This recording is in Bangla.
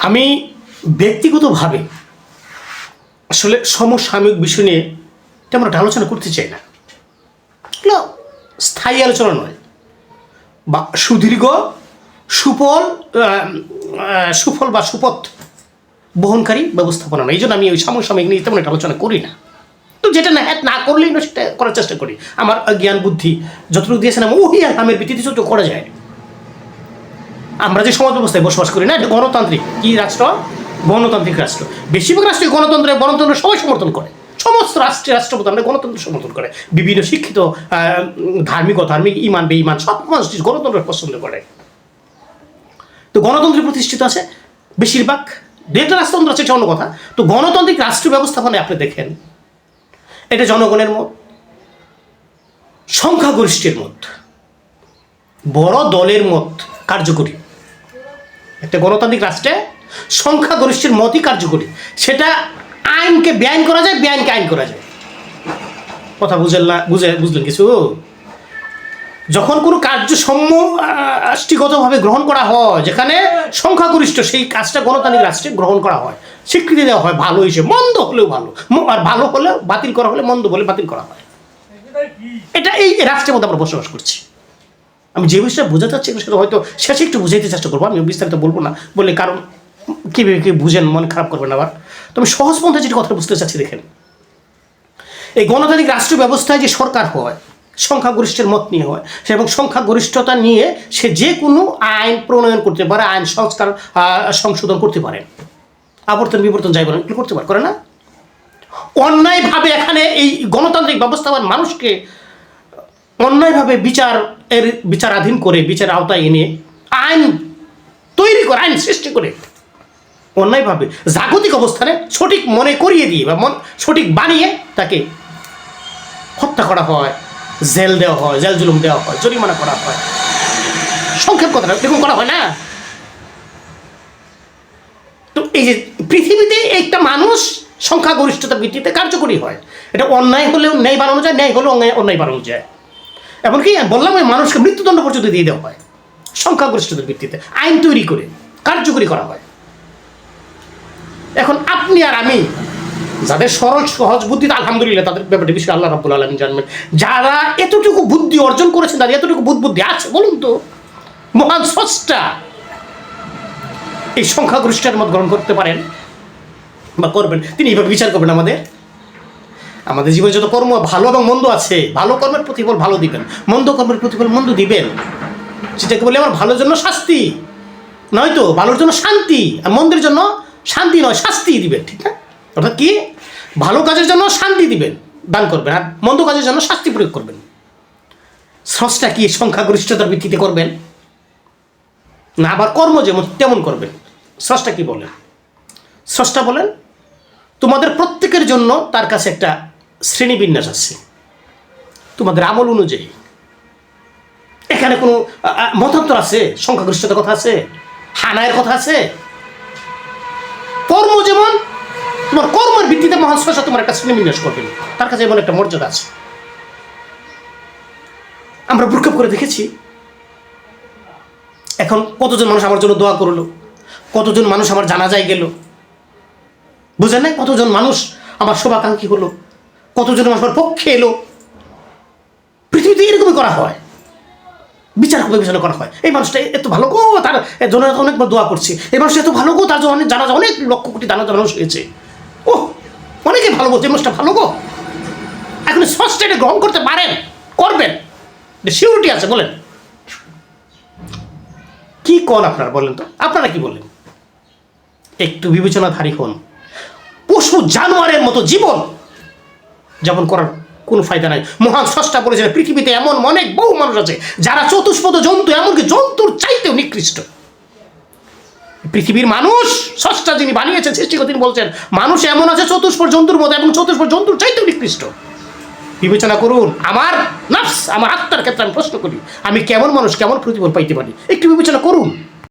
আমি ব্যক্তিগতভাবে আসলে সমসাময়িক বিষয় নিয়ে তেমন একটা আলোচনা করতে চাই না। এগুলো স্থায়ী আলোচনা নয় বা সুদীর্ঘ সুফল বা সুপথ বহনকারী ব্যবস্থাপনা নয়। এই জন্য আমি ওই সমসাময়িক নিয়ে তেমন একটা আলোচনা করি না। তো যেটা না করলেই না সেটা করার চেষ্টা করি। আমার জ্ঞান বুদ্ধি যতটুকু দিয়েছেন আমি ওই আমের ভিত্তিতে যতটুকু করা যায়। আমরা যে সমাজ ব্যবস্থায় বসবাস করি না, এটা গণতান্ত্রিক কি রাষ্ট্র? গণতান্ত্রিক রাষ্ট্র। বেশিরভাগ রাষ্ট্রই গণতন্ত্র সবাই সমর্থন করে। সমস্ত রাষ্ট্রপ্রধানরা গণতন্ত্র সমর্থন করে। বিভিন্ন শিক্ষিত ধার্মিক ইমান বেঈমান সব মানুষ গণতন্ত্র পছন্দ করে। তো গণতন্ত্রে প্রতিষ্ঠিত আছে বেশিরভাগ। দু একটা রাষ্ট্রতন্ত্র আছে, এটা অন্য কথা। তো গণতান্ত্রিক রাষ্ট্র ব্যবস্থাপনায় আপনি দেখেন, এটা জনগণের মত, সংখ্যাগরিষ্ঠের মত, বড় দলের মত কার্যকরী। একটা গণতান্ত্রিক রাষ্ট্রে সংখ্যাগরিষ্ঠের মতই কার্যকরী। সেটা আইনকে বেআইন করা যায়, বেআইনকে আইন করা যায়। কথা বুঝলেন কিছু? যখন কোনো কার্য সমষ্টিগতভাবে গ্রহণ করা হয়, যেখানে সংখ্যাগরিষ্ঠ, সেই কাজটা গণতান্ত্রিক রাষ্ট্রে গ্রহণ করা হয়, স্বীকৃতি দেওয়া হয় ভালো হিসেবে। মন্দ হলেও ভালো, আর ভালো হলে বাতিল করা হলে, মন্দ বলে বাতিল করা হয়। এটা এই রাষ্ট্রের মধ্যে আমরা বসবাস করছি। আমি যে বিষয়টা বোঝাতে চাচ্ছি সেটা হয়তো শেষে একটু বুঝাইতে চেষ্টা করবো। আমি বিস্তারিত বলবো না, বলে কারণ কী বুঝেন, মন খারাপ করবেন আবার। তো আমি সহজ পন্থায় যেটা কথা বুঝতে চাচ্ছি, দেখেন, এই গণতান্ত্রিক রাষ্ট্র ব্যবস্থায় যে সরকার হয়, সংখ্যাগরিষ্ঠের মত নিয়ে হয়, এবং সংখ্যাগরিষ্ঠতা নিয়ে সে যে কোনো আইন প্রণয়ন করতে পারে, আইন সংস্কার সংশোধন করতে পারে, আবর্তন বিবর্তন যাই বলেন এগুলো করতে পারে, করে না? অন্যায়ভাবে এখানে এই গণতান্ত্রিক ব্যবস্থার মানুষকে অন্যায়ভাবে বিচারাধীন করে, বিচার আওতায় এনে আইন তৈরি করে, আইন সৃষ্টি করে, অন্যায়ভাবে জাগতিক অবস্থানে সঠিক মনে করিয়ে দিয়ে বা সঠিক বানিয়ে তাকে হত্যা করা হয়, জেল দেওয়া হয়, জেল জুলুম দেওয়া হয়, জরিমানা করা হয়। সংক্ষেপ কথাটা এরকম করা হয় না? তো এই যে পৃথিবীতে একটা মানুষ সংখ্যাগরিষ্ঠতার ভিত্তিতে কার্যকরী হয়, এটা অন্যায় হলেও ন্যায় বানানো যায়, ন্যায় হলেও অন্যায় বানানো যায়। এমনকি বললাম, ওই মানুষকে মৃত্যুদণ্ড পর্যন্ত দিয়ে দেওয়া হয় সংখ্যাগরিষ্ঠতার ভিত্তিতে, আইন তৈরি করে কার্যকরী করা হয়। এখন আপনি আর আমি, যাদের সরল সহজ বুদ্ধি, আলহামদুলিল্লাহ, তাদের ব্যাপারে বিষয়ে আল্লাহ রাব্বুল আলামিন জানবেন। যারা এতটুকু বুদ্ধি অর্জন করেছেন, তাদের এতটুকু বুদ্ধি আছে, বলুন তো, মহান স্রষ্টা এই সংখ্যাগরিষ্ঠের মত গ্রহণ করতে পারেন বা করবেন? তিনি এইভাবে বিচার করবেন আমাদের জীবনে যত কর্ম ভালো এবং মন্দ আছে, ভালো কর্মের প্রতিফল ভালো দিবেন, মন্দ কর্মের প্রতিফল মন্দ দিবেন। সেটাকে বলে আমার ভালোর জন্য শাস্তি, নয়তো ভালোর জন্য শান্তি, আর মন্দের জন্য শান্তি নয়, শাস্তি দিবেন। ঠিক না? অর্থাৎ কি, ভালো কাজের জন্য শান্তি দিবেন, দান করবেন, আর মন্দ কাজের জন্য শাস্তি প্রয়োগ করবেন। স্রষ্টা কি সংখ্যাগরিষ্ঠতার ভিত্তিতে করবেন না, আবার কর্ম যেমন তেমন করবেন? স্রষ্টা কি বলেন? স্রষ্টা বলেন, তোমাদের প্রত্যেকের জন্য তার কাছে একটা শ্রেণীবিন্যাস আছে, তোমাদের আমল অনুযায়ী। এখানে কোনো মতান্তর আছে? সংখ্যাগরিষ্ঠতার কথা আছে? হানায়ের কথা আছে? কর্ম যেমন, তোমার কর্মের ভিত্তিতে মহান স্রষ্টা তোমার একটা শ্রেণীবিন্যাস করবেন, তার কাছে এমন একটা মর্যাদা আছে। আমরা প্রক্ষেপ করে দেখেছি, এখন কতজন মানুষ আমার জন্য দোয়া করলো, কতজন মানুষ আমার জানাজায় গেল, বুঝেন না? কতজন মানুষ আমার শুভাকাঙ্ক্ষী হলো, কতজন আমার পক্ষে এলো। পৃথিবীতে এরকমই করা হয়, বিচার বিবেচনা করা হয়। এই মানুষটা এত ভালো গো, তার জন্য অনেকবার দোয়া করছি, এই মানুষটা এত ভালো গো, তার জন্য অনেক জানাজা, অনেক লক্ষ কোটি জানাজা মানুষ হয়েছে, ও অনেকে ভালো বলছে, এই মানুষটা ভালো গো। এখন স্রষ্টা এটা গ্রহণ করতে পারেন, করবেন, সিউরিটি আছে? বলেন কি কোন আপনারা, বলেন তো, আপনারা কি বলেন? একটু বিবেচনাধারী হন। পশু জানোয়ারের মতো জীবন যাপন করার কোনো ফায়দা নাই। মহান স্রষ্টা বলেছেন, পৃথিবীতে এমন অনেক বহু মানুষ আছে যারা চতুষ্পদ জন্তু, এমনকি জন্তুর চাইতেও নিকৃষ্ট। পৃথিবীর মানুষ, স্রষ্টা যিনি বানিয়েছেন, সৃষ্টিকর্তা, তিনি বলছেন মানুষ এমন আছে চতুষ্পদ জন্তুর মতো, এবং চতুষ্পদ জন্তুর চাইতেও নিকৃষ্ট। বিবেচনা করুন। আমার নফস, আমার আত্মার ক্ষেত্রে আমি প্রশ্ন করি, আমি কেমন মানুষ, কেমন প্রতিফল পাইতে পারি? একটু বিবেচনা করুন।